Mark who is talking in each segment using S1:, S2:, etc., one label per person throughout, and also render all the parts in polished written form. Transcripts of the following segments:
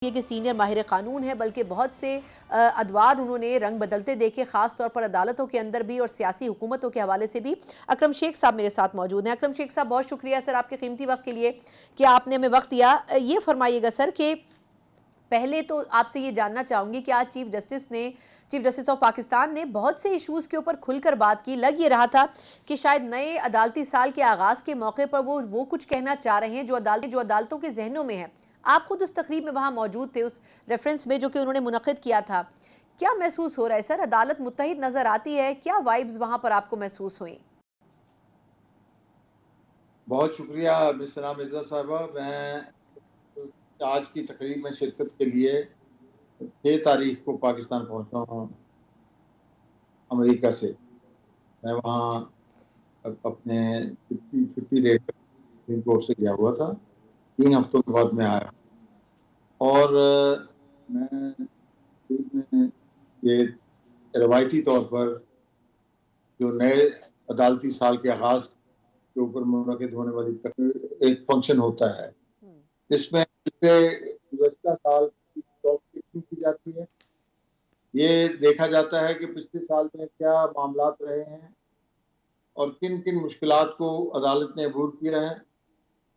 S1: ये कि सीनियर माहिर कानून है, बल्कि बहुत से अदवार उन्होंने रंग बदलते देखे, ख़ास तौर पर अदालतों के अंदर भी और सियासी हुकूमतों के हवाले से भी। अकरम शेख साहब मेरे साथ मौजूद हैं। अकरम शेख साहब, बहुत शुक्रिया सर आपके कीमती वक्त के लिए कि आपने हमें वक्त दिया। ये फरमाइएगा सर कि पहले तो आपसे ये जानना चाहूँगी कि आज चीफ जस्टिस ऑफ पाकिस्तान ने बहुत से इशूज़ के ऊपर खुलकर बात की। लग ये रहा था कि शायद नए अदालती साल के आगाज़ के मौके पर वो कुछ कहना चाह रहे हैं जो अदालतों के जहनों में है। आप खुद उस तकरीब में वहाँ मौजूद थे, उस रेफरेंस में जो कि उन्होंने मुनक़िद किया था। क्या महसूस हो रहा है सर? अदालत मुत्तहिद नज़र आती है? क्या वाइब्स वहाँ पर आपको महसूस हुई?
S2: बहुत शुक्रिया मिसरा मिर्ज़ा साहिबा। मैं आज की तकरीब में शिरकत के लिए 6 तारीख को पाकिस्तान पहुंचा हूँ अमेरिका से। मैं वहाँ अपने छुट्टी लेकर सुप्रीम कोर्ट से गया हुआ था। 3 हफ्तों के बाद मैं आया और मैं ये रवायती तौर पर जो नए अदालती साल के आगाज़ के ऊपर मुनक़िद होने वाली एक फंक्शन होता है, इसमें गुज़श्ता साल की टॉपिक की जाती है। ये देखा जाता है कि पिछले साल में क्या मामलात रहे हैं और किन-किन मुश्किलात को अदालत ने अबूर किया है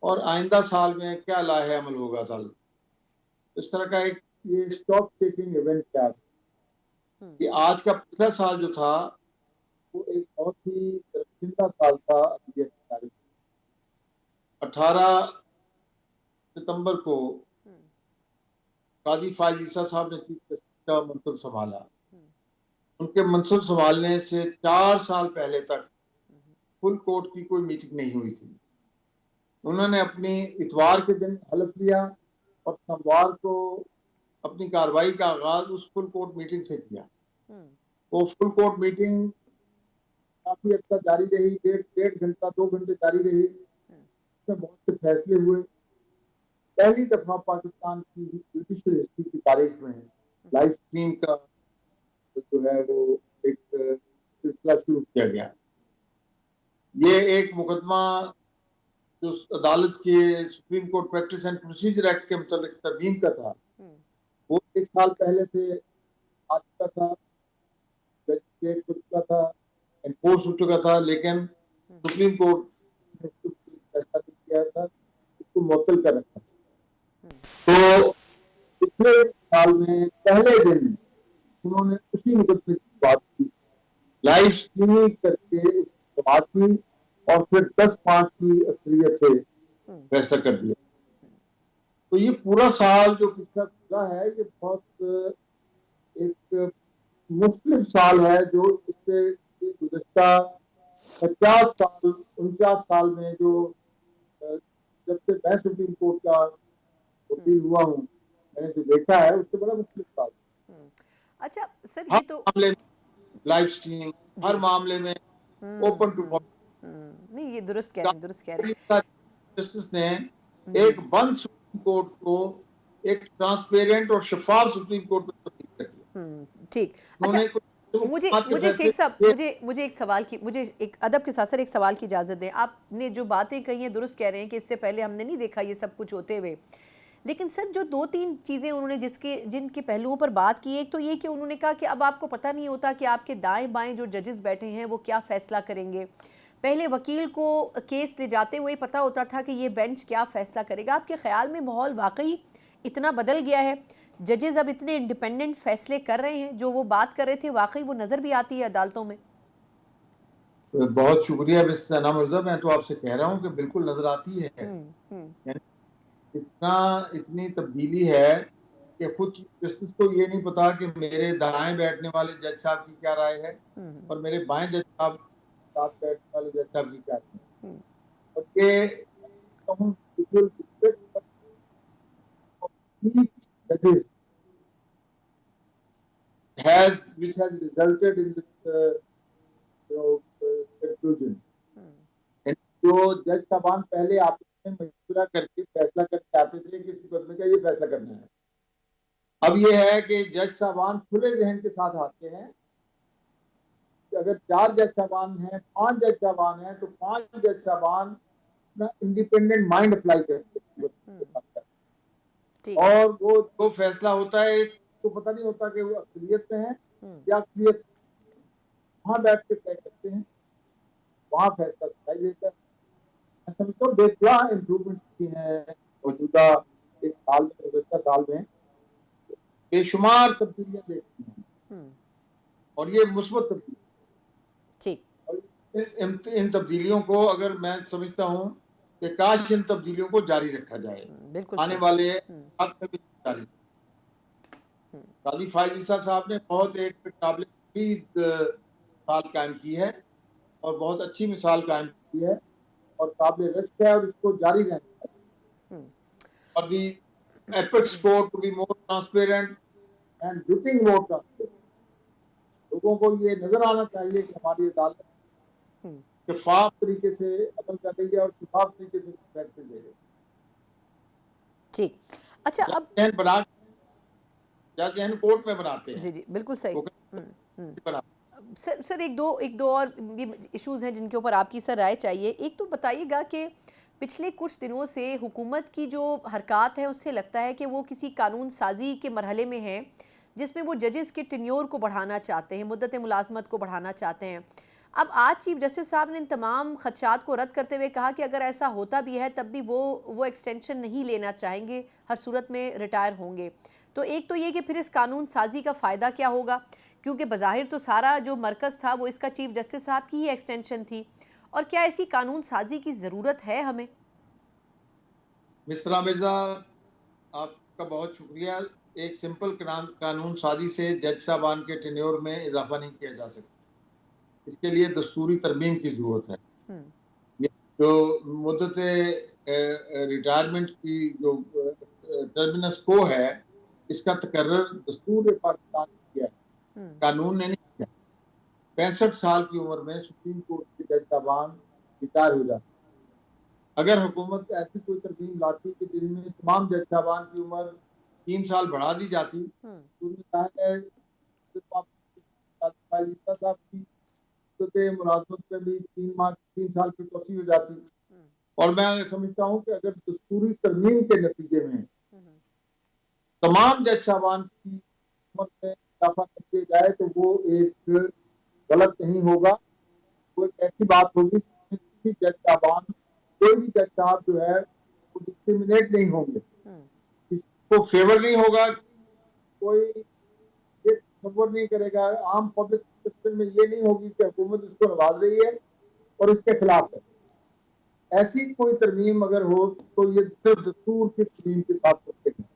S2: और आइंदा साल में क्या लाहे अमल होगा अदालत। इस तरह का एक ये स्टॉक टेकिंग इवेंट क्या है कि आज का पिछला साल जो था वो एक बहुत ही तरक्कीदा साल था। 18 सितंबर को काजी फायज ईसा साहब ने चीफ जस्टिस का मनसब संभाला। उनके मनसब संभालने से 4 साल पहले तक फुल कोर्ट की कोई मीटिंग नहीं हुई थी। उन्होंने अपनी इतवार के दिन हलफ लिया और सोमवार को अपनी कार्रवाई का आगाज उस फुल कोर्ट मीटिंग से किया। वो फुल कोर्ट मीटिंग काफी अच्छा जारी रही, डेढ़ घंटा 2 घंटे जारी रही। उसमें बहुत से फैसले हुए। पहली दफा पाकिस्तान की जुडिशियल हिस्ट्री की तारीख में लाइव स्ट्रीम का जो है वो एक सिलसिला शुरू किया गया। ये एक मुकदमा जो अदालत के supreme court practice and procedure act के मुताबिक तरमीम का था, वो 1 साल पहले से आ चुका था, जज हो चुका था, एनफोर्स हो चुका था, लेकिन सुप्रीम कोर्ट ने फैसला किया था, उसको मुअत्तल कर रखा। तो पिछले साल में पहले दिन उन्होंने उसी मुकदमे की बात की, लाइव स्ट्रीमिंग करके उसकी बात की और फिर 10-5 की अक्सरियत से फैसला कर दिया। तो ये पूरा साल जो पिछला गुजरा है, ये बहुत एक मुख्तलिफ साल है जो इससे गुज़श्ता 50 साल 49 साल में जो जब से मैं सुप्रीम कोर्ट का वकील हुआ हूँ, मैंने जो देखा है उससे बड़ा मुख्तलिफ साल।
S1: अच्छा सर,
S2: हर
S1: ये तो
S2: मामले में लाइव स्ट्रीमिंग, हर मामले में ओपन टू
S1: नहीं, ये दुरुस्त कह रहे हैं।
S2: जस्टिस ने एक बंद सुप्रीम कोर्ट को एक ट्रांसपेरेंट और शफाफ सुप्रीम कोर्ट में तब्दील कर दिया।
S1: ठीक।
S2: उन्होंने
S1: मुझे शेख साहब, मुझे एक अदब के साथ सर एक सवाल की इजाज़त दें। आपने जो बातें कही हैं दुरुस्त कह रहे हैं कि इससे पहले हमने नहीं देखा ये सब कुछ होते हुए। लेकिन सर जो 2-3 चीज़ें उन्होंने जिनके पहलुओं पर बात की, एक तो ये कि उन्होंने कहा कि अब आपको पता नहीं होता कि आपके दाएं बाएं जो जजेस बैठे हैं वो क्या फैसला करेंगे। पहले वकील को केस ले जाते हुए पता होता था कि ये बेंच क्या फैसला करेगा। आपके ख्याल में माहौल वाकई इतना बदल गया है? जजेस अब इतने इंडिपेंडेंट फैसले कर रहे हैं, जो वो बात कर रहे थे वाकई वो नज़र भी आती है अदालतों में?
S2: बहुत शुक्रिया मिस सना मिर्जा, मैं तो आपसे कह रहा हूँ कि बिल्कुल नजर आती है। इतनी तब्दीली है कि खुद जस्टिस को ये नहीं पता कि मेरे दाएं बैठने वाले जज साहब की क्या राय है और मेरे बाएं जज साहब साथ बैठने वाले जज साहब की क्या राय है। और ये judges which has resulted in this conclusion. जो जज साहबान पहले आपस में मशवरा करके फैसला करके आते थे कि इस मुकदमे का ये फैसला करना है, अब ये है कि जज साहबान खुले जहन के साथ आते हैं कि अगर 4 जज साहबान हैं, 5 जज साहबान हैं, तो 5 जज साहबान अपना इंडिपेंडेंट माइंड अप्लाई करते हैं।
S1: ठीक।
S2: और वो जो फैसला होता है तो पता नहीं होता कि वो अक्सरियत में है या अक्सरियत वहां बैठ के तय करते हैं, वहां फैसला सुनाई देता है। मैं समझता हूँ बेतुआ इम्प्रूवमेंट की है मौजूदा एक साल में, गुज़श्ता साल में बेशुमार तब्दीलियां देखी हैं और ये मुस्बत तब्दीली।
S1: ठीक।
S2: और इन तब्दीलियों को अगर मैं समझता हूँ कि काश इन तब्दीलियों को जारी रखा जाए
S1: बिल्कुल
S2: आने
S1: सही।
S2: वाले वक्त में भी जारी। काजी फायज ईसा साहब ने बहुत एक काबिल मिसाल कायम की है और बहुत अच्छी मिसाल कायम की है और काबिल रश्क है और इसको जारी रहना चाहिए। और the apex court to be more transparent and looking more transparent. लोगों को ये नजर आना चाहिए कि हमारी अदालत शफाफ तरीके से अमल कर रही है और शफाफ तरीके से फैसले दे रही है।
S1: ठीक। अच्छा, अब
S2: जज बना जज कोर्ट में बनाते हैं
S1: जी जी बिल्कुल सही।
S2: वो बना।
S1: सर एक दो और भी इश्यूज हैं जिनके ऊपर आपकी सर राय चाहिए। एक तो बताइएगा कि पिछले कुछ दिनों से हुकूमत की जो हरकत है उससे लगता है कि वो किसी कानून साजी के मरहले में है, जिसमें वो जजेस के टेन्योर को बढ़ाना चाहते हैं, मुद्दत मुलाजमत को बढ़ाना चाहते हैं। अब आज चीफ जस्टिस साहब ने इन तमाम खदशात को रद्द करते हुए कहा कि अगर ऐसा होता भी है तब भी वो एक्सटेंशन नहीं लेना चाहेंगे, हर सूरत में रिटायर होंगे। तो एक तो ये कि फिर इस कानून साजी का फ़ायदा क्या होगा, क्योंकि बज़ाहिर तो सारा जो मरकज़ था वो इसका चीफ जस्टिस साहब की ही एक्सटेंशन थी, और क्या ऐसी कानून साजी की ज़रूरत है हमें?
S2: मिस्रा मिर्जा, आपका बहुत शुक्रिया। एक सिंपल कानून साजी से जज साहबान के टेन्योर में इजाफा नहीं किया जा सकता। इसके लिए दस्तूरी तरमीम की जरूरत है। ये जो मुद्दत रिटायरमेंट की जो टर्मिनस को है, इसका तकर्रर दस्तूर पाकिस्तान ने किया है, कानून ने नहीं किया। 65 साल की उम्र में सुप्रीम कोर्ट के जज साहबान रिटायर हो जाते। अगर हुकूमत ऐसी कोई तरमीम लाती कि जिनमें तमाम जज साहबान की उम्र 3 साल बढ़ा दी जाती, तो साहब की मुलाजमत में भी 3 साल की तोसी हो जाती। और मैं समझता हूँ कि अगर दस्तूरी तरमीम के नतीजे में तमाम जज साहबान की उम्र में इजाफा कर दिया जाए तो वो एक गलत नहीं होगा। वो एक ऐसी बात होगी जिसमें किसी जज साहबान, कोई भी जज साहब जो है वो डिस्क्रिमिनेट नहीं होंगे, किसी को फेवर नहीं होगा, कोई ये तस्वर नहीं करेगा, आम पब्लिक सिस्टम में ये नहीं होगी कि हुकूमत इसको नवाज रही है और इसके खिलाफ है। ऐसी कोई तरमीम अगर हो तो ये सिर्फ दस्तूर की तरमीम के साथ होते हैं।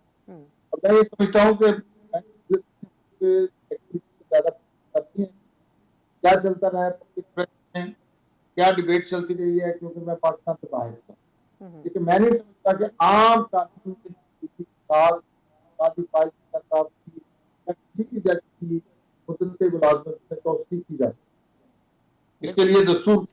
S2: और मैं ये समझता हूँ कि ज्यादा करती हैं क्या चलता रहा है पब्लिक प्रेस में, क्या डिबेट चलती रही है, क्योंकि मैं पाकिस्तान से बाहर था, लेकिन मैं नहीं समझता कि आम कानून के साथ साहब की या किसी भी जज की मुद्दत मुलाजमत में तौसीक की जा सकती। इसके लिए दस्तूर